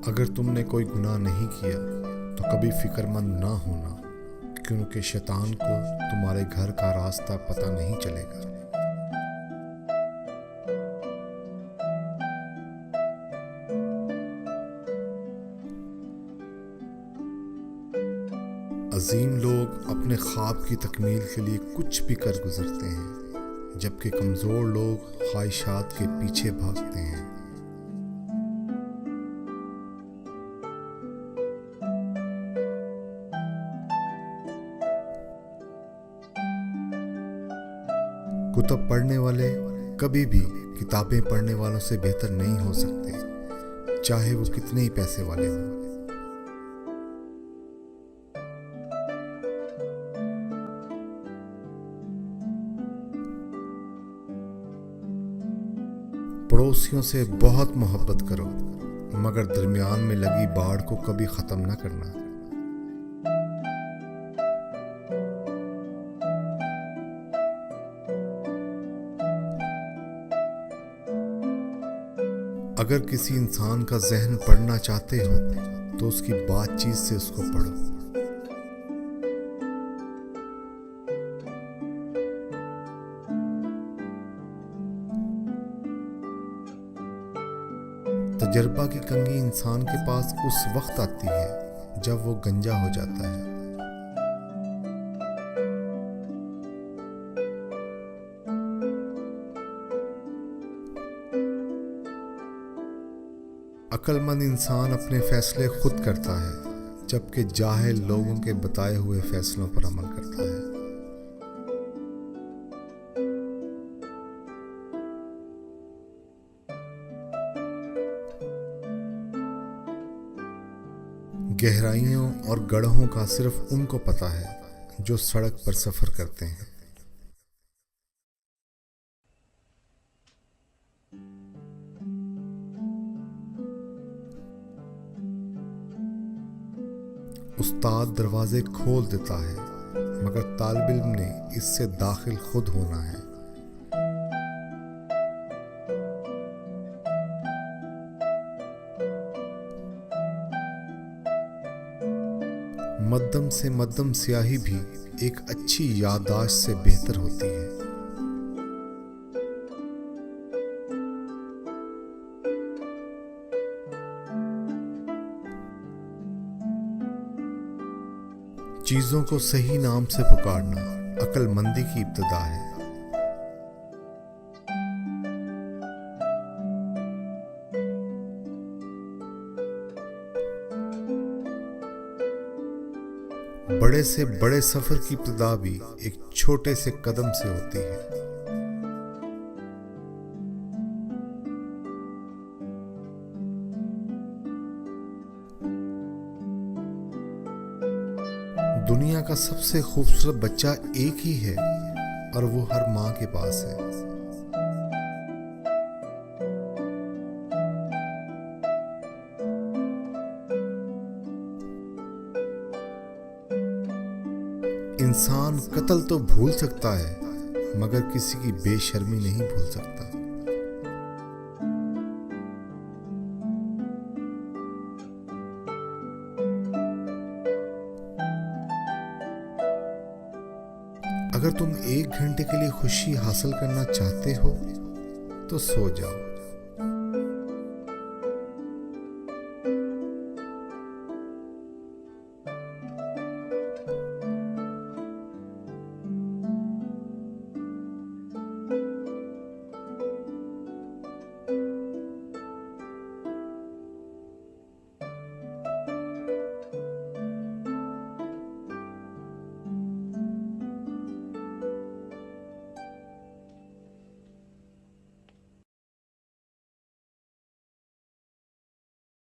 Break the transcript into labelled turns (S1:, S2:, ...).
S1: अगर तुमने कोई गुनाह नहीं किया तो कभी फिक्रमंद ना होना, क्योंकि शैतान को तुम्हारे घर का रास्ता पता नहीं चलेगा। अजीम लोग अपने ख्वाब की तकमील के लिए कुछ भी कर गुजरते हैं, जबकि कमज़ोर लोग ख्वाहिशात के पीछे भागते हैं। कुतुब पढ़ने वाले कभी भी किताबें पढ़ने वालों से बेहतर नहीं हो सकते, चाहे वो कितने ही पैसे वाले हों। पड़ोसियों से बहुत मोहब्बत करो, मगर दरमियान में लगी बाड़ को कभी ख़त्म न करना। अगर किसी इंसान का जहन पढ़ना चाहते हो तो उसकी बातचीत से उसको पढ़ो। तजर्बा की कंघी इंसान के पास उस वक्त आती है जब वो गंजा हो जाता है। अक्लमंद इंसान अपने फैसले खुद करता है, जबकि जाहिल लोगों के बताए हुए फैसलों पर अमल करता है। गहराइयों और गड्ढों का सिर्फ उनको पता है जो सड़क पर सफर करते हैं। उस्ताद दरवाजे खोल देता है, मगर तालिब इल्म ने इससे दाखिल खुद होना है। मध्यम से मध्यम स्याही भी एक अच्छी याददाश्त से बेहतर होती है। चीजों को सही नाम से पुकारना अक्लमंदी की इब्तिदा है। बड़े से बड़े सफर की इब्तिदा भी एक छोटे से कदम से होती है। दुनिया का सबसे खूबसूरत बच्चा एक ही है और वो हर माँ के पास है। इंसान कत्ल तो भूल सकता है, मगर किसी की बेशर्मी नहीं भूल सकता। अगर तुम 1 घंटे के लिए खुशी हासिल करना चाहते हो तो सो जाओ।